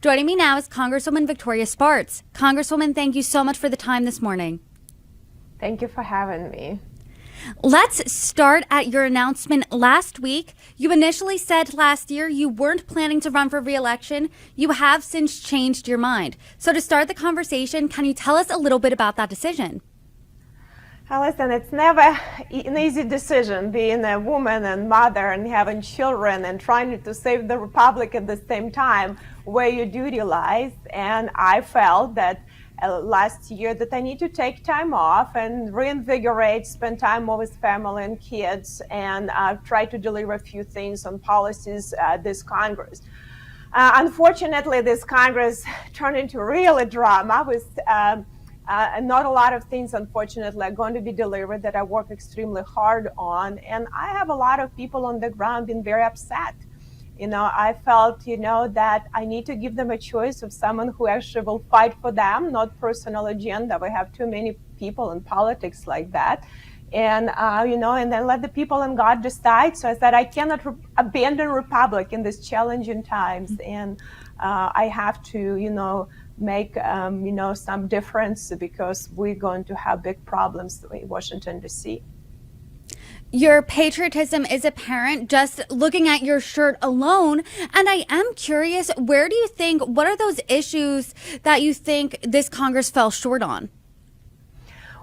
Joining me now is Congresswoman Victoria Spartz. Congresswoman, thank you so much for the time this morning. Thank you for having me. Let's start at your announcement last week. You initially said last year you weren't planning to run for re-election. You have since changed your mind. So to start the conversation, can you tell us a little bit about that decision? Listen, it's never an easy decision being a woman and mother and having children and trying to save the republic at the same time where your duty lies. And I felt that last year that I need to take time off and reinvigorate, spend time more with family and kids, and try to deliver a few things on policies this Congress. Unfortunately, this Congress turned into really drama with not a lot of things, unfortunately, are going to be delivered that I work extremely hard on. And I have a lot of people on the ground being very upset. I felt, that I need to give them a choice of someone who actually will fight for them, not personal agenda. We have too many people in politics like that. And, and then let the people and God decide. So I said, I cannot abandon Republic in these challenging times. And I have to, make, some difference because we're going to have big problems in Washington, D.C. Your patriotism is apparent just looking at your shirt alone. And I am curious, what are those issues that you think this Congress fell short on?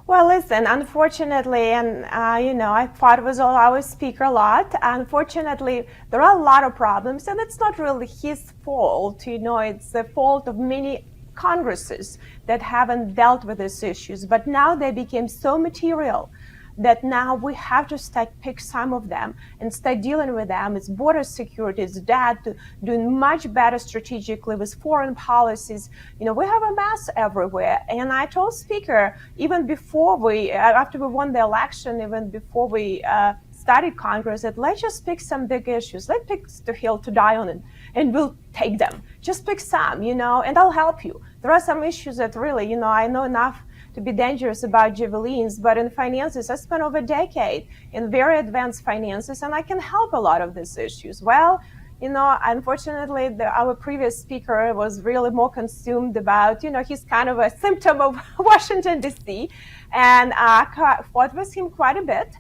Well, listen, unfortunately, and, I fought with our speaker a lot. Unfortunately, there are a lot of problems, and it's not really his fault. It's the fault of many Congresses that haven't dealt with these issues. But now they became so material that now we have to pick some of them and start dealing with them. It's border security, it's that, doing much better strategically with foreign policies. We have a mess everywhere. And I told Speaker, even before after we won the election, even before we started Congress, that let's just pick some big issues. Let's pick the hill to die on it, and we'll take them. Just pick some, and I'll help you. There are some issues that really, I know enough to be dangerous about javelins, but in finances, I spent over a decade in very advanced finances, and I can help a lot of these issues. Well, unfortunately, our previous speaker was really more consumed about, he's kind of a symptom of Washington, D.C., and I fought with him quite a bit,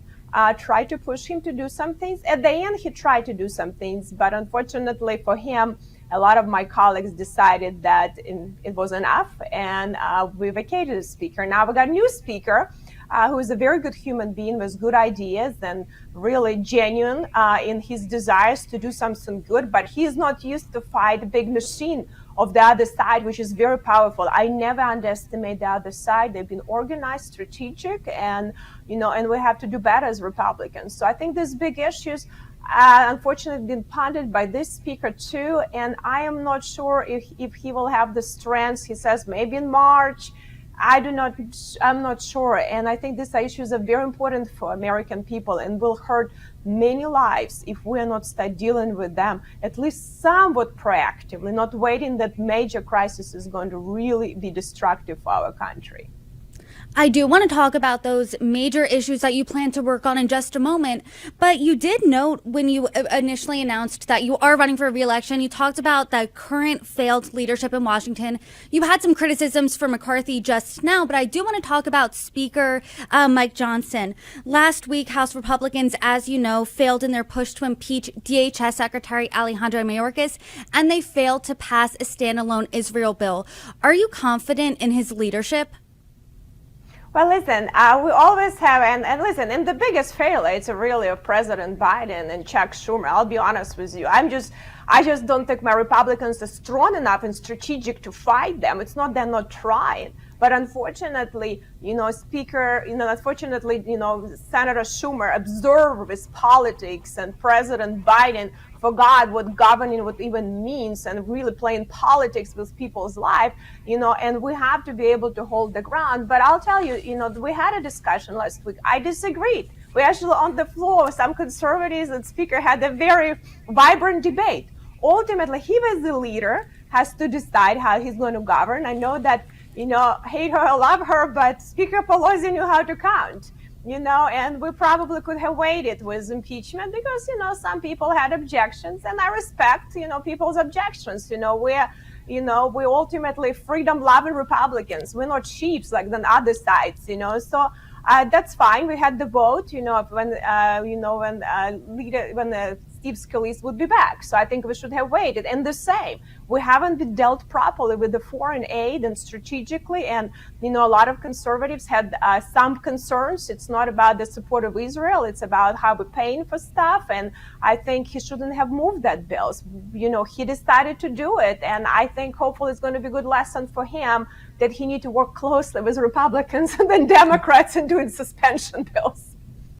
tried to push him to do some things. At the end, he tried to do some things, but unfortunately for him, a lot of my colleagues decided that it was enough, and we vacated the speaker. Now we got a new speaker who is a very good human being with good ideas and really genuine in his desires to do something good, but he's not used to fight a big machine of the other side, which is very powerful. I never underestimate the other side. They've been organized, strategic, and and we have to do better as Republicans. So I think these big issues unfortunately been punted by this speaker too, and I am not sure if he will have the strength. He says maybe in March. I'm not sure, and I think these issues are very important for American people and will hurt many lives if we are not start dealing with them at least somewhat proactively, not waiting that major crisis is going to really be destructive for our country. I do want to talk about those major issues that you plan to work on in just a moment, but you did note when you initially announced that you are running for re-election, you talked about the current failed leadership in Washington. You had some criticisms for McCarthy just now, but I do want to talk about Speaker Mike Johnson. Last week, House Republicans, as you know, failed in their push to impeach DHS Secretary Alejandro Mayorkas, and they failed to pass a standalone Israel bill. Are you confident in his leadership? Well, listen, we always have, and listen, and the biggest failure, it's really of President Biden and Chuck Schumer. I'll be honest with you. I just don't think my Republicans are strong enough and strategic to fight them. It's not they're not trying. But unfortunately, Senator Schumer observed with politics, and President Biden forgot what governing would even means and really playing politics with people's life, and we have to be able to hold the ground. But I'll tell you, we had a discussion last week. I disagreed. We actually on the floor, some conservatives and speaker had a very vibrant debate. Ultimately, he was the leader, has to decide how he's going to govern. I know that, hate her or love her, but Speaker Pelosi knew how to count. And we probably could have waited with impeachment because, some people had objections, and I respect, people's objections. we ultimately freedom-loving Republicans. We're not sheeps like the other sides, So that's fine. We had the vote, when Steve Scalise would be back. So I think we should have waited. And the same, we haven't been dealt properly with the foreign aid and strategically. And, a lot of conservatives had some concerns. It's not about the support of Israel. It's about how we're paying for stuff. And I think he shouldn't have moved that bill. He decided to do it. And I think hopefully it's going to be a good lesson for him that he need to work closely with Republicans and then Democrats in doing suspension bills.